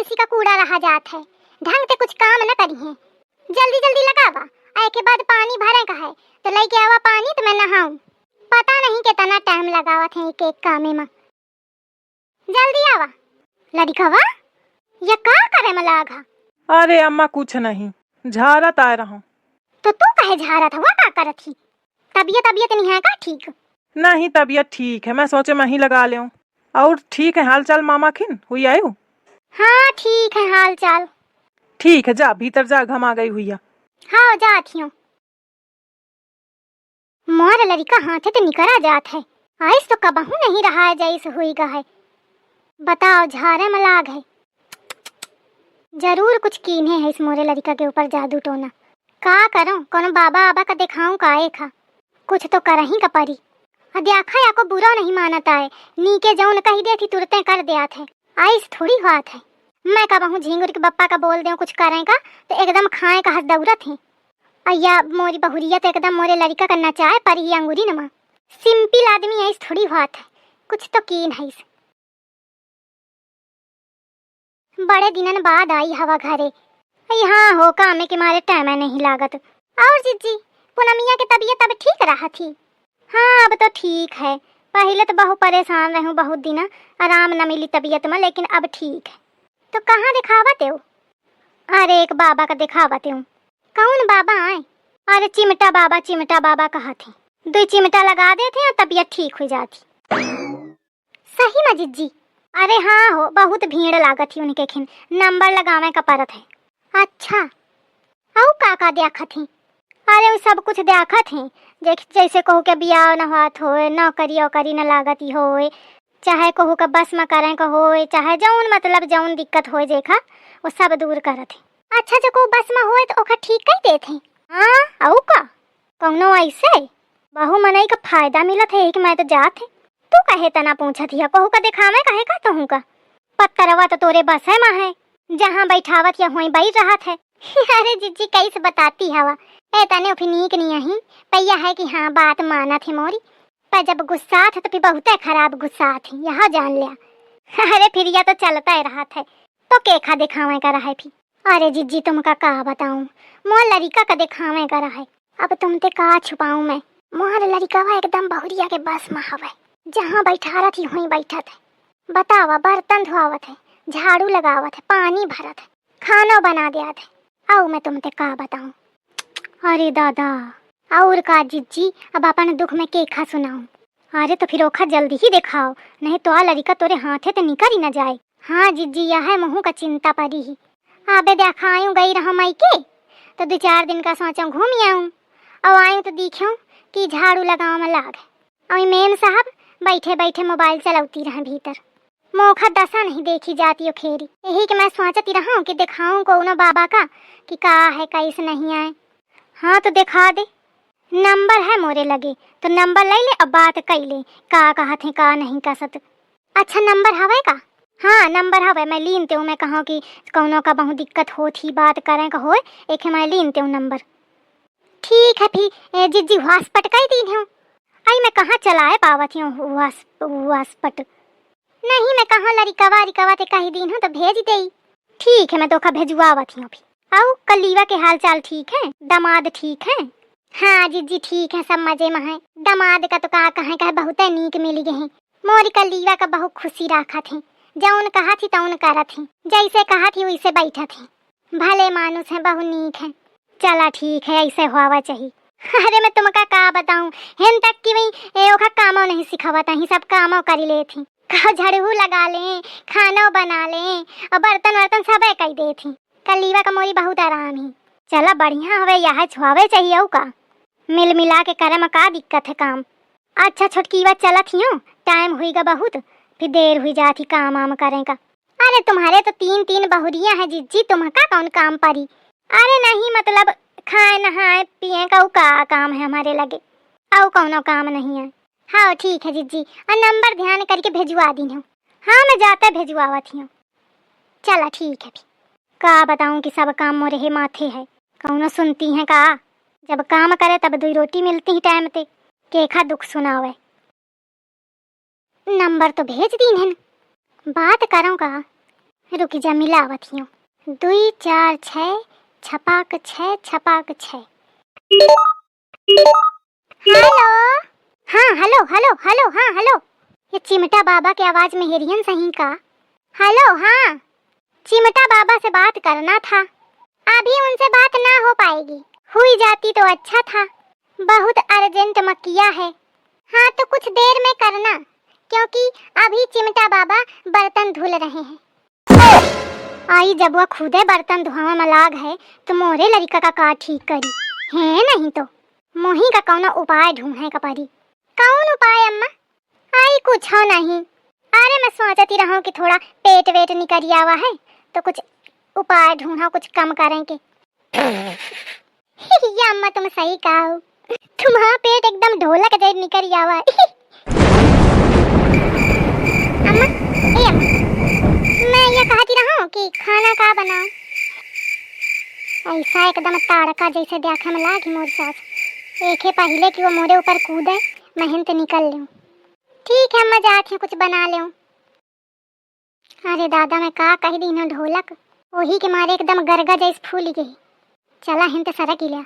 उसी का कूड़ा रहा जात है। ढंग से कुछ काम न करी है। जल्दी जल्दी लगावा। आए के बाद पानी भरे का है तो लेके आवा पानी तो मैं नहाऊं। पता नहीं कितना टाइम लगावत है एक एक कामे में। जल्दी आवा। लड़कवा ये का करे में लागा? अरे अम्मा कुछ नहीं, झारत आ रहा हूँ। तो तू कहे झारत हुआ का करत थी? तबीयत नहीं है का ठीक? नहीं तबीयत ठीक है, मैं सोचे मैं ही लगा ले। और ठीक है हाल चाल मामा खिन हुई आयु? हाँ ठीक है हाल चाल। ठीक है जा भीतर जा, घम आ गई हुई। हाँ जाती हूँ। मोर लड़का हाथे तो निकरा जात है। आइस तो कबहू नहीं रहा है जैसे हुई का है। बताओ झारे में लाग है। जरूर कुछ कीने है इस मोरे लड़का के ऊपर जादू टोना। का करूं? कोनो बाबा आबा का दिखाऊं का खा? कुछ तो कर ही का परी। देखा या को बुरा नहीं मानता है। नीके जौन कही दे थी तुरते कर दिया थे। आइस थोड़ी बात है। मैं कबहू झिंगुर के बप्पा का बोल दे कुछ करें का तो एकदम खाए का हंस दौड़त है। अय्या मोरी बहुरिया तो एकदम मोरे लड़का का नचाए पर ही अंगूरी नमा। सिंपल आदमी ऐस थोड़ी बात है। कुछ तो कीन है। बड़े दिनन बाद आई हवा घरे। यहाँ हो कामे के मारे टाइम नहीं लागत। और जीजी पूनमिया की तबीयत अब ठीक रहा थी? हाँ अब तो ठीक है। पहले तो बहुत परेशान रहूं, बहुत दिन आराम न मिली तबीयत में, लेकिन अब ठीक है। तो कहाँ दिखावते हो? अरे एक बाबा का दिखावते हूँ। कौन बाबा आए? अरे चिमटा बाबा कहा थे। 2 चिमटा लगा देते और तबीयत ठीक हो जाती। सही में जीजी? अरे हाँ हो, बहुत भीड़ लागत थी उनके खिन, नंबर लगावे का परत है। अच्छा औ का देखा थी? अरे वो सब कुछ देखा थे। जैसे कहू के बियाह न हाथ होए, नौकरी ओकरी न लागती होए, चाहे कहू का बस में करें का होए, चाहे जौन मतलब जौन दिक्कत होए देखा वो सब दूर करत है। अच्छा जो को बस में होए तो ओका ठीक कर देते। हाँ औ का कौनो ऐसे बहु मनई का फायदा मिलत है कि मैं तो जात है। तू कहे तना पूछत हिया कहू का दिखावे कहे का तो हूँ का पत्तरवा तो तोरे बस है माँ है, जहाँ बैठावत या वहीं बैठ रहा है। अरे जीजी कैसे बताती हवा ए तने फिर नीक नहीं ही पैया है कि हाँ बात माना थे मोरी, पर जब गुस्सा थे तो फिर बहुत खराब गुस्सा थे, यह जान लिया। अरे फिर यह तो चलता ही रहा था तो केखा दिखावे का रहा फिर। अरे जीजी तुमका का बताऊं, मोर लड़का का दिखावे का रहा। अब तुमते का छुपाऊं मैं। मोर लड़का एकदम बहुरिया के बस में हवे, जहाँ बैठा रही वहीं बैठत है। बतावा बर्तन धोवत है, झाड़ू लगावत है, पानी भरत है, खाना बना दिया है। आओ मैं तुमते का बताऊं। अरे दादा और का जीजी अब अपन दुख में केखा सुनाऊं। अरे तो फिर ओखा जल्दी ही दिखाओ, नहीं तो आ लड़का तोरे हाथे तो निकल ही न जाए। हाँ जीजी यह है मुँह का चिंता पड़ी ही। अबे देखा आयूँ गई रहा मायके तो 2-4 दिन का सोचा घूम आऊँ। अब आयूँ तो दिखूँ कि झाड़ू लगाओ में लाग है और मेम साहब बैठे बैठे मोबाइल चलाती रहे भीतर। मोखा दशा नहीं देखी जाती हो खेरी। यही कि मैं सोचती रहूं कि दिखाऊं कोनो बाबा का कि का है कैसे नहीं आए। हाँ तो दिखा दे, नंबर है मोरे लगे तो नंबर ले ले, अब बात कर ले का कहा थे का नहीं का सत। अच्छा नंबर हवे का? हाँ नंबर हवे, मैं लीनते हूँ। मैं कहूँ कि कोनो का बहुत दिक्कत हो थी बात करें का होए एक मैं लीनते हूँ नंबर। ठीक है फिर जीजी हॉस्पट कई दिन हूँ। आई मैं कहाँ चलाए पावत हूँ हॉस्पट नहीं, मैं कहाँ लड़िकवा ते कही दिन हूँ तो भेज दे। ठीक है मैं तोखा भेजवावत हूँ अभी। आओ कलीवा के हाल चाल ठीक है? दामाद ठीक है? हाँ जीजी ठीक है, सब मजे में है। दामाद का तो का कहे का बहुत नीक मिल गए हैं। मोरी कलीवा का बहुत खुशी रखा थे, जौन कहा थी तौन करा थी, जैसे कहा थी वैसे बैठा थे। भले मानुस है, बहुत नीक है। चला ठीक है ऐसे हुआ चाहिए। अरे मैं तुमका का बताऊं, हेन तक कि वही ओखा कामों नहीं सिखावता ही, सब कामों कर ले थी। झाड़ू लगा ले, खाना बना ले और बर्तन वर्तन सब कर दे थी। कलीवा का मोरी बहुत आराम ही। चला बढ़िया हवे, यह छुआवे चाहिए का मिल मिला के करे में का दिक्कत है काम। अच्छा छोटकीवा चलत हियो, टाइम हुईगा बहुत, फिर देर हुई जाती काम वाम करें का। अरे तुम्हारे तो 3 बहुरिया है जीजी, तुम्हारा कौन काम पड़ी? अरे नहीं मतलब खाए नहाए पिए का काम है हमारे लगे, और कौनो काम नहीं है। हाँ ठीक है जीजी, और नंबर ध्यान करके भेजवा दी हूँ। हाँ मैं जाते भेजवावत हूँ। चला ठीक है भी। का बताऊँ कि सब काम मोरे माथे है, कौनो सुनती हैं का? जब काम करे तब 2 रोटी मिलती ही टाइम ते, केखा दुख सुनावे। नंबर तो भेज दी हैं, बात करूँ का? रुक जा मिलावत हियो। 2 4 6 छपाक 6 छपाक 6। हेलो। हाँ हेलो हेलो हेलो हाँ हेलो। ये चिमटा बाबा की आवाज में हेरियन सही का। हेलो हाँ, चिमटा बाबा से बात करना था। अभी उनसे बात ना हो पाएगी, हुई जाती तो अच्छा था। बहुत अर्जेंट मकिया है। हाँ तो कुछ देर में करना, क्योंकि अभी चिमटा बाबा बर्तन धुल रहे हैं। आई जब वह खुदे बर्तन धोवा में लाग है तो मोरे लड़का का ठीक करी है। नहीं तो मोही का कौन उपाय ढूंढे का पड़ी। कौन उपाय अम्मा? आई कुछ हो नहीं। अरे मैं सोचती रहूं कि थोड़ा पेट वेट निकल आवा है तो कुछ उपाय ढूंढा, कुछ कम करेंगे। ये अम्मा तुम सही कहो, तुम्हारा पेट एकदम ढोलक जैसे निकल आवा है। अम्मा ए अम्मा, मैं ये कहती रहूं कि खाना का बनाऊं। ऐसा एकदम ताड़का जैसे देखे में लागी मोर सास। एक है पहले कि वो मोरे ऊपर कूदे, मैं तो निकल लूं। ठीक है अम्मा, जाती हूँ कुछ बना लूं। अरे दादा मैं का कह दी ना ढोलक, वही के मारे एकदम गरगा जैसे फूल गई। चला हिंद सरक ही लिया।